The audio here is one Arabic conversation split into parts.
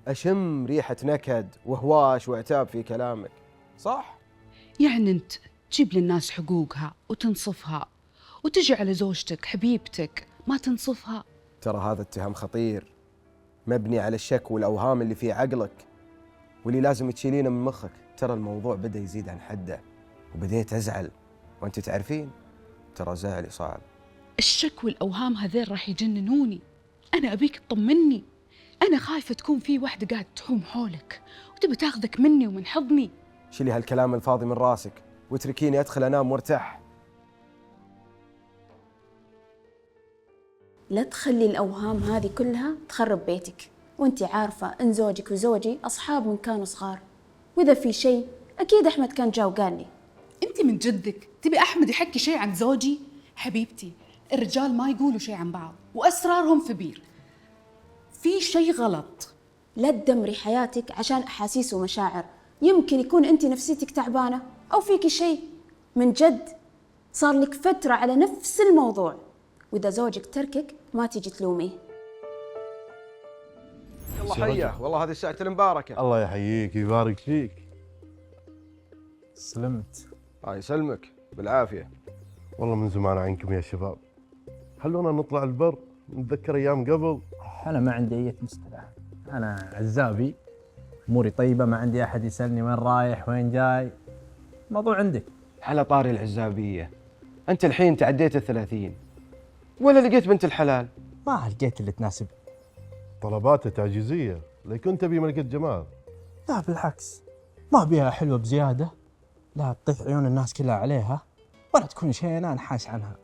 أشم ريحة نكد وهواش وعتاب في كلامك، صح؟ يعني أنت تجيب للناس حقوقها وتنصفها، وتجي على زوجتك حبيبتك ما تنصفها. ترى هذا اتهام خطير مبني على الشك والأوهام اللي في عقلك واللي لازم تشيلينه من مخك. ترى الموضوع بدأ يزيد عن حده وبديت أزعل، وأنت تعرفين ترى زعلي صعب. الشك والأوهام هذين راح يجننوني. أنا أبيك تطمني، أنا خايفة تكون في واحدة قاعد تحوم حولك وتبي تاخذك مني ومن حضني. شيلي هالكلام الفاضي من راسك واتركيني أدخل أنام وارتاح. لا تخلي الأوهام هذه كلها تخرب بيتك، وانتي عارفة إن زوجك وزوجي أصحاب من كانوا صغار، وإذا في شيء أكيد أحمد كان جا وقال لي. أنت من جدك تبي أحمد يحكي شيء عن زوجي؟ حبيبتي الرجال ما يقولوا شيء عن بعض وأسرارهم في بير. في شيء غلط. لا تدمري حياتك عشان أحاسيس ومشاعر، يمكن يكون أنت نفسيتك تعبانة أو فيكي شيء. من جد صار لك فترة على نفس الموضوع، وإذا زوجك تركك ما تيجي تلوميه. يلا حيه، والله هذه الساعة المباركة. الله يحييك ويبارك فيك. سلمت. الله يسلمك بالعافية. والله من زمان عنكم يا شباب، خلونا نطلع البر نتذكر ايام قبل. انا ما عندي اي مشكله، انا عزابي اموري طيبه، ما عندي احد يسالني وين رايح وين جاي. الموضوع عندي. على طاري العزابية، أنت الحين تعديت 30 ولا لقيت بنت الحلال؟ ما لقيت اللي تناسب. طلباته تعجيزيه، لو كنت ابي ملكة جمال. لا بالعكس، ما بيها حلوه بزياده، لا تطيح عيون الناس كلها عليها، ولا تكون شينه نحاس عنها.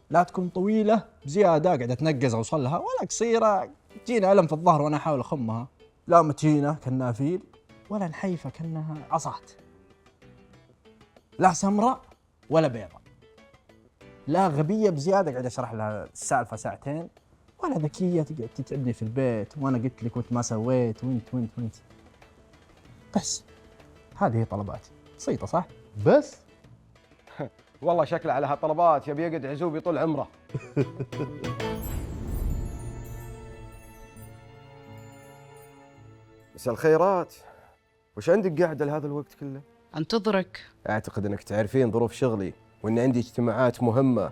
لا تكون طويله بزياده قاعده تنقز اوصلها، ولا قصيره تجيني الم في الظهر وانا احاول اخمها. لا متينه كانها فيل، ولا نحيفه كانها عصات. لا سمراء ولا بيضاء، لا غبيه بزياده قاعد اشرح لها السالفه ساعتين، ولا ذكيه تقعد تتعبني في البيت وانا قلت لك وانت ما سويت وانت. بس هذه هي طلباتي، بسيطه صح؟ بس والله شكله على هالطلبات يبي يقعد عزوبي طول عمره. مساء الخيرات، وش عندك قاعدة لهذا الوقت كله؟ أنتظرك. أعتقد أنك تعرفين ظروف شغلي وأن عندي اجتماعات مهمة.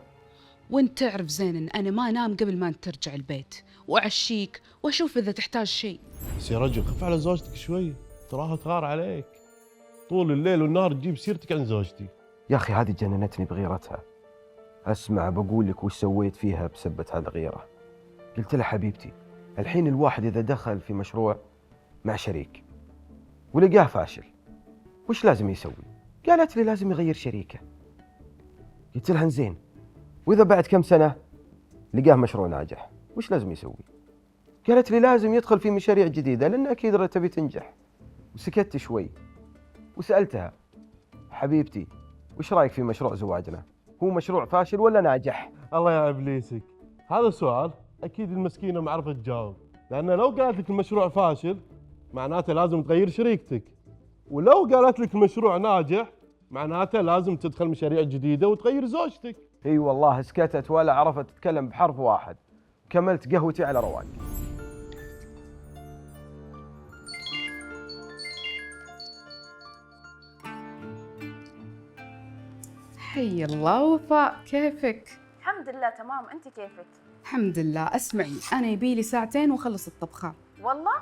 وانت تعرف زين ان انا ما انام قبل ما انت ترجع البيت، واعشيك واشوف اذا تحتاج شيء. بس يا رجل خف على زوجتك شوي، تراها تغار عليك طول الليل والنهار تجيب سيرتك عن زوجتي. يا أخي هذه جننتني بغيرتها. أسمع بقول لك وش سويت فيها بسبة هالغيرة. قلت لها حبيبتي الحين الواحد إذا دخل في مشروع مع شريك ولقاه فاشل وش لازم يسوي؟ قالت لي لازم يغير شريكه. قلت لها زين، وإذا بعد كم سنة لقاه مشروع ناجح وش لازم يسوي؟ قالت لي لازم يدخل في مشاريع جديدة لأن أكيد تبي تنجح. وسكت شوي وسألتها حبيبتي وش رأيك في مشروع زواجنا؟ هو مشروع فاشل ولا ناجح؟ الله يا ابليسك، هذا سؤال اكيد المسكينه ما عرفت تجاوب، لان لو قالت لك المشروع فاشل معناته لازم تغير شريكتك، ولو قالت لك المشروع ناجح معناته لازم تدخل مشاريع جديده وتغير زوجتك. اي والله سكتت ولا عرفت تتكلم بحرف واحد. كملت قهوتي على رواق. حي الله وفاء، كيفك؟ الحمد لله تمام، أنت كيفك؟ الحمد لله. اسمعي انا يبيلي ساعتين واخلص الطبخه. والله؟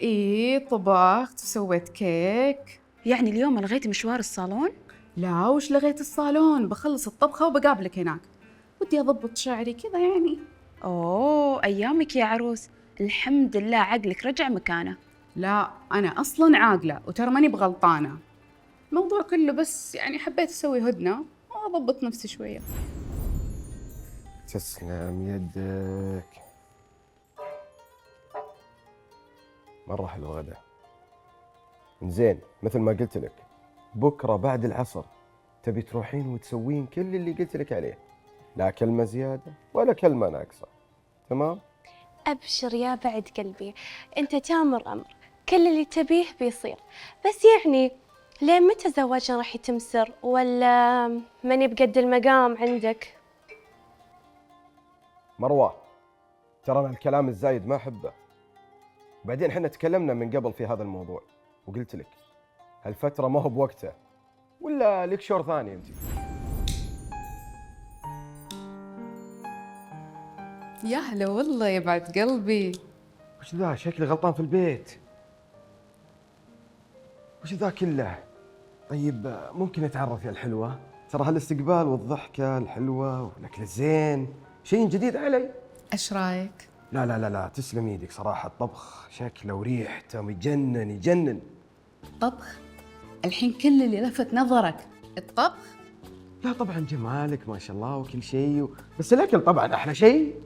ايه طبخت وسويت كيك. يعني اليوم لغيتي مشوار الصالون؟ لا وش لغيت الصالون، بخلص الطبخه وبقابلك هناك. ودي اضبط شعري كذا يعني. أوه أيامك يا عروس، الحمد لله عقلك رجع مكانه. لا انا اصلا عاقله وترى ماني بغلطانه. الموضوع كله بس يعني حبيت اسوي هدنه واضبط نفسي شويه. تسلم يدك. مرة حلو غدا. زين مثل ما قلت لك بكرة بعد العصر تبي تروحين وتسوين كل اللي قلت لك عليه، لا كلمة زيادة ولا كلمة ناقصة، تمام؟ أبشر يا بعد قلبي، أنت تامر أمر، كل اللي تبيه بيصير. بس يعني لين متى زواجنا راح يتمسر، ولا ماني بقد المقام عندك؟ مروة ترى أنا الكلام الزايد ما أحبه. بعدين احنا تكلمنا من قبل في هذا الموضوع وقلت لك هالفترة ما هو بوقتها، ولا لك شور ثاني انت؟ يا هلا والله يا بعد قلبي. وش ذا؟ شكلي غلطان في البيت. وش ذا كله؟ طيب ممكن اتعرف يا الحلوة؟ ترى هالاستقبال والضحكة الحلوة والأكل الزين شيء جديد علي. ايش رايك؟ لا لا لا لا، تسلم ايدك صراحة. الطبخ شكله وريحته يجنن يجنن. طبخ؟ الحين كل اللي لفت نظرك الطبخ؟ لا طبعا جمالك ما شاء الله وكل شيء بس الأكل طبعا أحلى شيء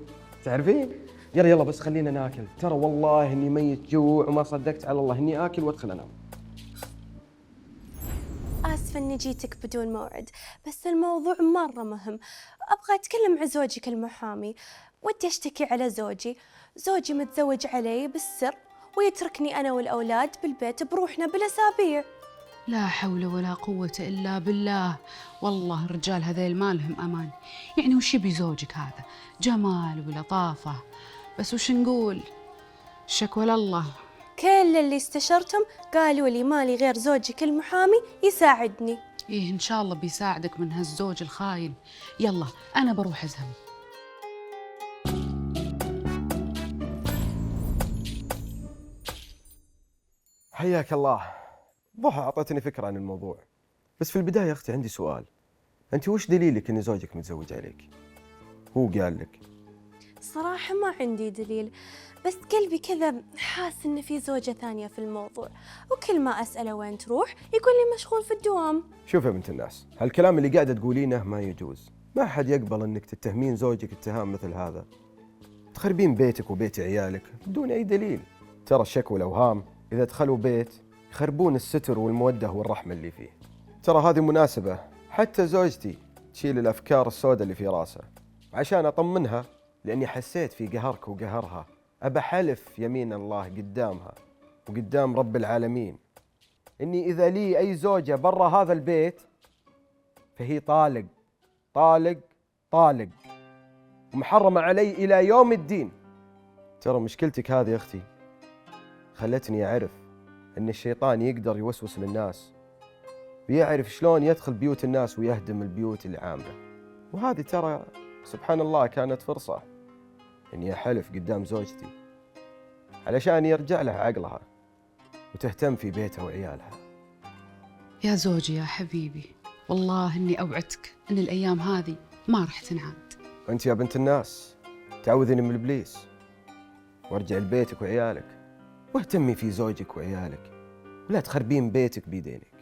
تعرفين. يلا يلا بس خلينا ناكل، ترى والله إني ميت جوع وما صدقت على الله إني آكل وأدخل أنام. آسفة إني جيتك بدون موعد، بس الموضوع مرة مهم. أبغى أتكلم عن زوجك المحامي. ودي أشتكي على زوجي متزوج علي بالسر ويتركني أنا والأولاد بالبيت بروحنا بالأسابيع. لا حول ولا قوة إلا بالله. والله الرجال هذيل ما لهم أمان. يعني وش يبي زوجك هذا؟ جمال ولطافة بس. وش نقول؟ الشكوى لله. كل اللي استشرتهم قالوا لي مالي غير زوجك المحامي يساعدني. إيه إن شاء الله بيساعدك من هالزوج الخاين. يلا أنا بروح أزهم. حياك الله. ضحى أعطتني فكرة عن الموضوع، بس في البداية يا أختي عندي سؤال. أنت وش دليلك إن زوجك متزوج عليك؟ هو قال لك؟ صراحة ما عندي دليل، بس قلبي كذا حاس إن في زوجة ثانية في الموضوع، وكل ما أسأله وين تروح يقول لي مشغول في الدوام. شوف يا بنت الناس، هالكلام اللي قاعدة تقولينه ما يجوز. ما أحد يقبل إنك تتهمين زوجك اتهام مثل هذا، تخربين بيتك وبيت عيالك بدون أي دليل. ترى الشك والأوهام إذا دخلوا بيت يخربون الستر والمودة والرحمة اللي فيه. ترى هذه مناسبة حتى زوجتي تشيل الأفكار السوداء اللي في راسها، عشان أطمنها لأني حسيت في قهرك وقهرها. أبى حلف يمين الله قدامها وقدام رب العالمين إني إذا لي أي زوجة برا هذا البيت فهي طالق طالق طالق ومحرمة علي إلى يوم الدين. ترى مشكلتك هذه يا أختي خلتني أعرف أن الشيطان يقدر يوسوس للناس ويعرف شلون يدخل بيوت الناس ويهدم البيوت العامة. وهذه ترى سبحان الله كانت فرصة إني أحلف قدام زوجتي علشان يرجع لها عقلها وتهتم في بيتها وعيالها. يا زوجي يا حبيبي، والله إني أوعدك إن الأيام هذه ما راح تنعاد. وأنت يا بنت الناس تعوذني من إبليس وارجع لبيتك وعيالك واهتمي في زوجك وعيالك ولا تخربين بيتك بيدينك.